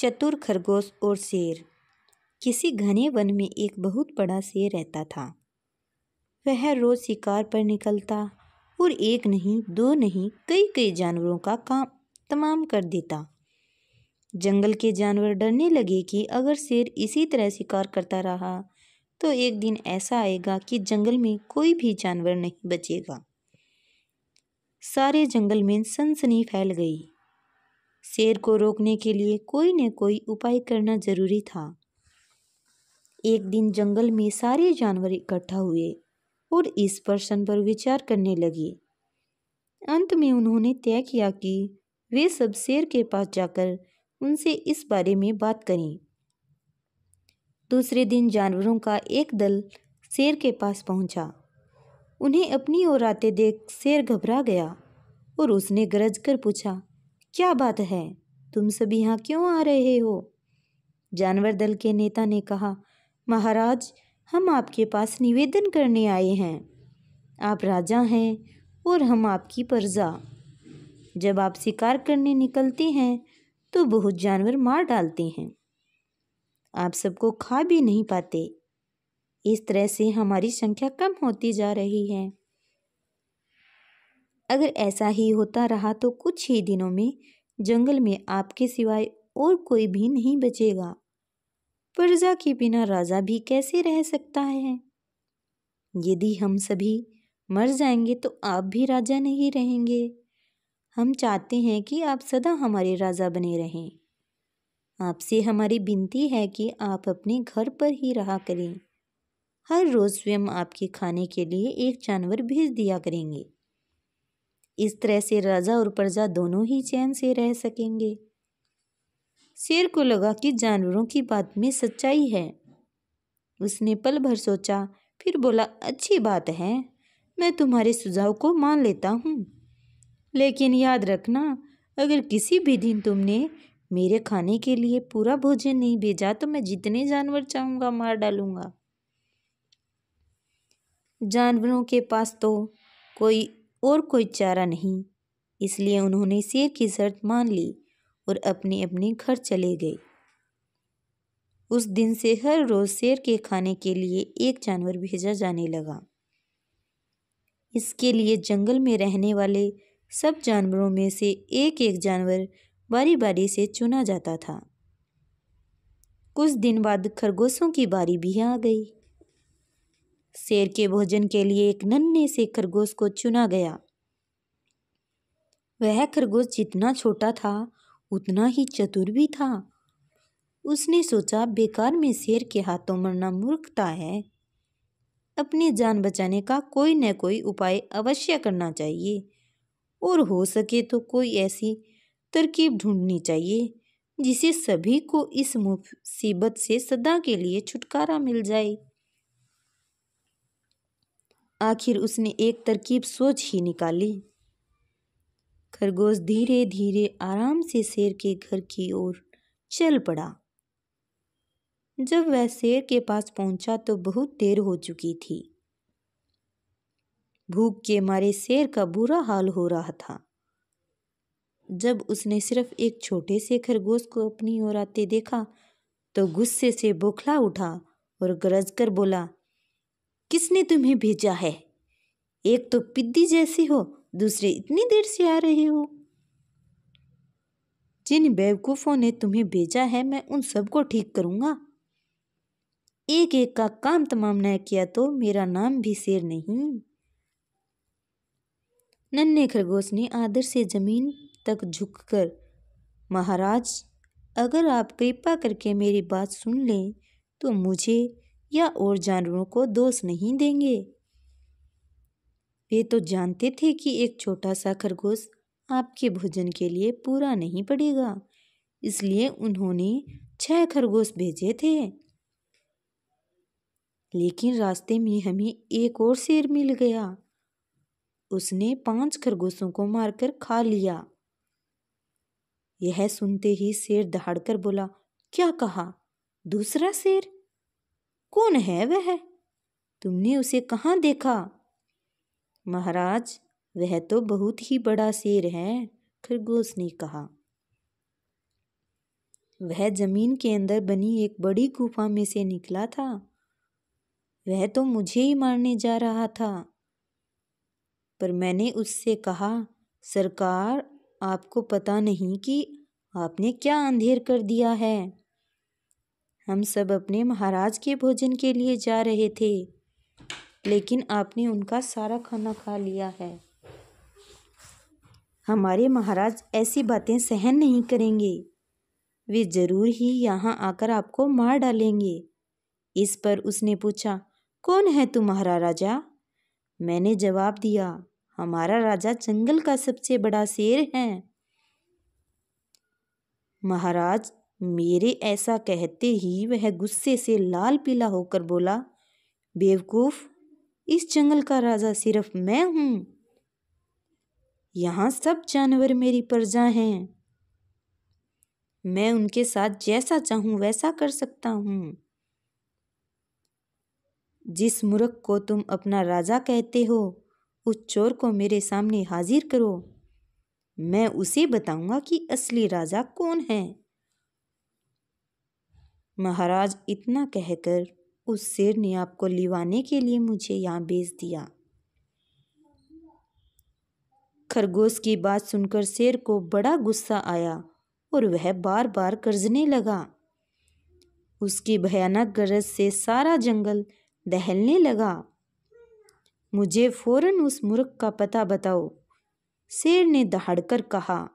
चतुर खरगोश और शेर। किसी घने वन में एक बहुत बड़ा शेर रहता था। वह रोज शिकार पर निकलता और एक नहीं, दो नहीं, कई कई जानवरों का काम तमाम कर देता। जंगल के जानवर डरने लगे कि अगर शेर इसी तरह शिकार करता रहा तो एक दिन ऐसा आएगा कि जंगल में कोई भी जानवर नहीं बचेगा। सारे जंगल में सनसनी फैल गई। शेर को रोकने के लिए कोई न कोई उपाय करना जरूरी था। एक दिन जंगल में सारे जानवर इकट्ठा हुए और इस प्रश्न पर विचार करने लगे। अंत में उन्होंने तय किया कि वे सब शेर के पास जाकर उनसे इस बारे में बात करें। दूसरे दिन जानवरों का एक दल शेर के पास पहुंचा। उन्हें अपनी ओर आते देख शेर घबरा गया और उसने गरज कर पूछा, क्या बात है, तुम सभी यहाँ क्यों आ रहे हो? जानवर दल के नेता ने कहा, महाराज, हम आपके पास निवेदन करने आए हैं। आप राजा हैं और हम आपकी प्रजा। जब आप शिकार करने निकलते हैं तो बहुत जानवर मार डालते हैं। आप सबको खा भी नहीं पाते। इस तरह से हमारी संख्या कम होती जा रही है। अगर ऐसा ही होता रहा तो कुछ ही दिनों में जंगल में आपके सिवाय और कोई भी नहीं बचेगा। प्रजा के बिना राजा भी कैसे रह सकता है? यदि हम सभी मर जाएंगे तो आप भी राजा नहीं रहेंगे। हम चाहते हैं कि आप सदा हमारे राजा बने रहें। आपसे हमारी विनती है कि आप अपने घर पर ही रहा करें। हर रोज स्वयं आपके खाने के लिए एक जानवर भेज दिया करेंगे। इस तरह से राजा और प्रजा दोनों ही चैन से रह सकेंगे। शेर को लगा कि जानवरों की बात में सच्चाई है। उसने पल भर सोचा, फिर बोला, अच्छी बात है, मैं तुम्हारे सुझाव को मान लेता हूँ। लेकिन याद रखना, अगर किसी भी दिन तुमने मेरे खाने के लिए पूरा भोजन नहीं भेजा तो मैं जितने जानवर चाहूँगा मार डालूंगा। जानवरों के पास तो कोई चारा नहीं, इसलिए उन्होंने शेर की शर्त मान ली और अपने अपने घर चले गए। उस दिन से हर रोज शेर के खाने के लिए एक जानवर भेजा जाने लगा। इसके लिए जंगल में रहने वाले सब जानवरों में से एक एक जानवर बारी बारी से चुना जाता था। कुछ दिन बाद खरगोशों की बारी भी आ गई। शेर के भोजन के लिए एक नन्हे से खरगोश को चुना गया। वह खरगोश जितना छोटा था उतना ही चतुर भी था। उसने सोचा, बेकार में शेर के हाथों मरना मूर्खता है। अपनी जान बचाने का कोई न कोई उपाय अवश्य करना चाहिए और हो सके तो कोई ऐसी तरकीब ढूंढनी चाहिए जिससे सभी को इस मुसीबत से सदा के लिए छुटकारा मिल जाए। आखिर उसने एक तरकीब सोच ही निकाली। खरगोश धीरे धीरे आराम से शेर के घर की ओर चल पड़ा। जब वह शेर के पास पहुंचा तो बहुत देर हो चुकी थी। भूख के मारे शेर का बुरा हाल हो रहा था। जब उसने सिर्फ एक छोटे से खरगोश को अपनी ओर आते देखा तो गुस्से से बौखला उठा और गरज कर बोला, किसने तुम्हें भेजा है? एक तो पिद्दी जैसे हो, दूसरे इतनी देर से आ रहे हो। जिन बेवकूफों ने तुम्हें भेजा है मैं उन सबको ठीक करूंगा। एक एक का काम तमाम न किया तो मेरा नाम भी शेर नहीं। नन्हे खरगोश ने आदर से जमीन तक झुककर, महाराज, अगर आप कृपा करके मेरी बात सुन लें तो मुझे या और जानवरों को दोष नहीं देंगे। वे तो जानते थे कि एक छोटा सा खरगोश आपके भोजन के लिए पूरा नहीं पड़ेगा, इसलिए उन्होंने 6 खरगोश भेजे थे। लेकिन रास्ते में हमें एक और शेर मिल गया। उसने 5 खरगोशों को मारकर खा लिया। यह सुनते ही शेर दहाड़कर बोला, क्या कहा? दूसरा शेर? कौन है वह? तुमने उसे कहाँ देखा? महाराज, वह तो बहुत ही बड़ा शेर है, खरगोश ने कहा। वह जमीन के अंदर बनी एक बड़ी गुफा में से निकला था। वह तो मुझे ही मारने जा रहा था, पर मैंने उससे कहा, सरकार, आपको पता नहीं कि आपने क्या अंधेर कर दिया है। हम सब अपने महाराज के भोजन के लिए जा रहे थे, लेकिन आपने उनका सारा खाना खा लिया है। हमारे महाराज ऐसी बातें सहन नहीं करेंगे। वे जरूर ही यहाँ आकर आपको मार डालेंगे। इस पर उसने पूछा, कौन है तुम्हारा राजा? मैंने जवाब दिया, हमारा राजा जंगल का सबसे बड़ा शेर है। महाराज मेरे ऐसा कहते ही वह गुस्से से लाल पीला होकर बोला, बेवकूफ, इस जंगल का राजा सिर्फ मैं हूं। यहाँ सब जानवर मेरी प्रजा हैं। मैं उनके साथ जैसा चाहूं वैसा कर सकता हूं। जिस मूर्ख को तुम अपना राजा कहते हो, उस चोर को मेरे सामने हाजिर करो। मैं उसे बताऊंगा कि असली राजा कौन है। महाराज इतना कहकर उस शेर ने आपको लिवाने के लिए मुझे यहाँ भेज दिया। खरगोश की बात सुनकर शेर को बड़ा गुस्सा आया और वह बार बार गरजने लगा। उसकी भयानक गरज से सारा जंगल दहलने लगा। मुझे फौरन उस मूर्ख का पता बताओ, शेर ने दहाड़कर कहा।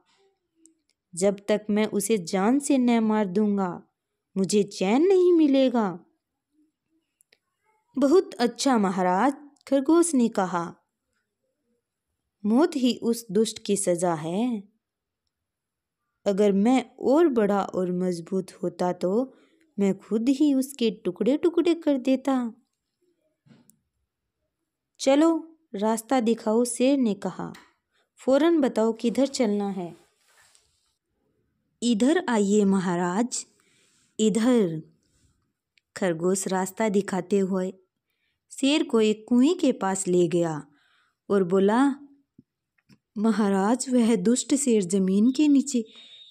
जब तक मैं उसे जान से न मार दूंगा, मुझे चैन नहीं मिलेगा। बहुत अच्छा महाराज, खरगोश ने कहा। मौत ही उस दुष्ट की सजा है। अगर मैं और बड़ा और मजबूत होता तो मैं खुद ही उसके टुकड़े टुकड़े कर देता। चलो रास्ता दिखाओ, शेर ने कहा। फौरन बताओ किधर चलना है। इधर आइए महाराज, इधर। खरगोश रास्ता दिखाते हुए शेर को एक कुएं के पास ले गया और बोला, महाराज वह दुष्ट शेर जमीन के नीचे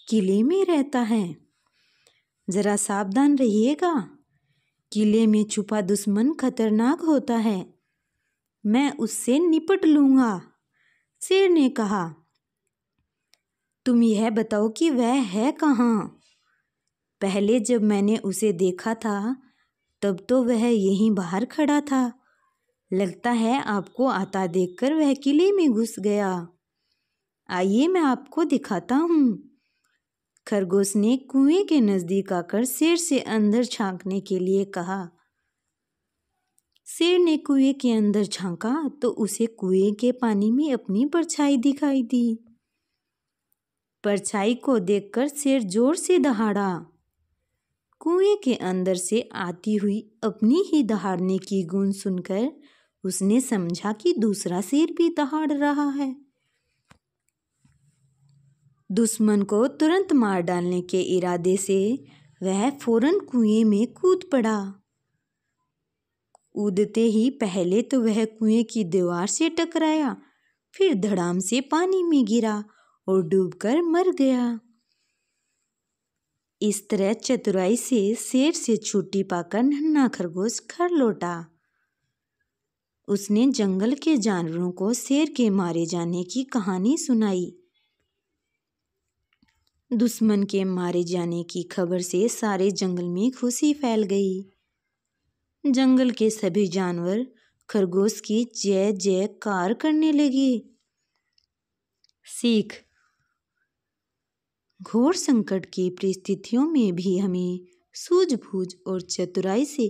किले में रहता है। जरा सावधान रहिएगा। किले में छुपा दुश्मन खतरनाक होता है। मैं उससे निपट लूंगा। शेर ने कहा, तुम यह बताओ कि वह है कहाँ? पहले जब मैंने उसे देखा था तब तो वह यहीं बाहर खड़ा था। लगता है आपको आता देखकर वह किले में घुस गया। आइए मैं आपको दिखाता हूँ। खरगोश ने कुएं के नजदीक आकर शेर से अंदर झांकने के लिए कहा। शेर ने कुएं के अंदर झांका तो उसे कुएं के पानी में अपनी परछाई दिखाई दी। परछाई को देखकर शेर जोर से दहाड़ा। कुएं के अंदर से आती हुई अपनी ही दहाड़ने की गूंज सुनकर उसने समझा कि दूसरा शेर भी दहाड़ रहा है। दुश्मन को तुरंत मार डालने के इरादे से वह फौरन कुएं में कूद पड़ा। कूदते ही पहले तो वह कुएं की दीवार से टकराया, फिर धड़ाम से पानी में गिरा और डूबकर मर गया। इस तरह चतुराई से शेर से छुट्टी पाकर नन्हा खरगोश घर लौटा। उसने जंगल के जानवरों को शेर के मारे जाने की कहानी सुनाई। दुश्मन के मारे जाने की खबर से सारे जंगल में खुशी फैल गई। जंगल के सभी जानवर खरगोश की जय जयकार करने लगे। सीख: घोर संकट की परिस्थितियों में भी हमें सूझबूझ और चतुराई से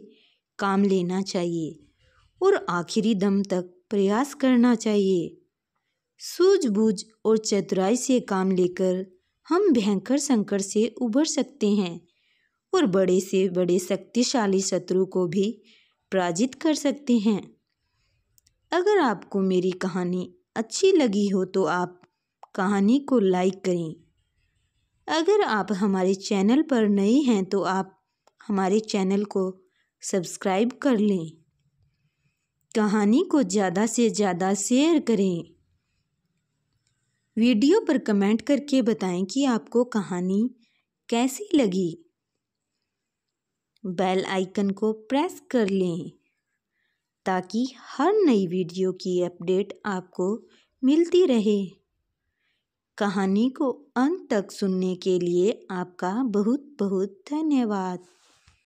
काम लेना चाहिए और आखिरी दम तक प्रयास करना चाहिए। सूझबूझ और चतुराई से काम लेकर हम भयंकर संकट से उबर सकते हैं और बड़े से बड़े शक्तिशाली शत्रु को भी पराजित कर सकते हैं। अगर आपको मेरी कहानी अच्छी लगी हो तो आप कहानी को लाइक करें। अगर आप हमारे चैनल पर नए हैं तो आप हमारे चैनल को सब्सक्राइब कर लें। कहानी को ज़्यादा से ज़्यादा शेयर करें। वीडियो पर कमेंट करके बताएं कि आपको कहानी कैसी लगी? बेल आइकन को प्रेस कर लें ताकि हर नई वीडियो की अपडेट आपको मिलती रहे। कहानी को अंत तक सुनने के लिए आपका बहुत बहुत धन्यवाद।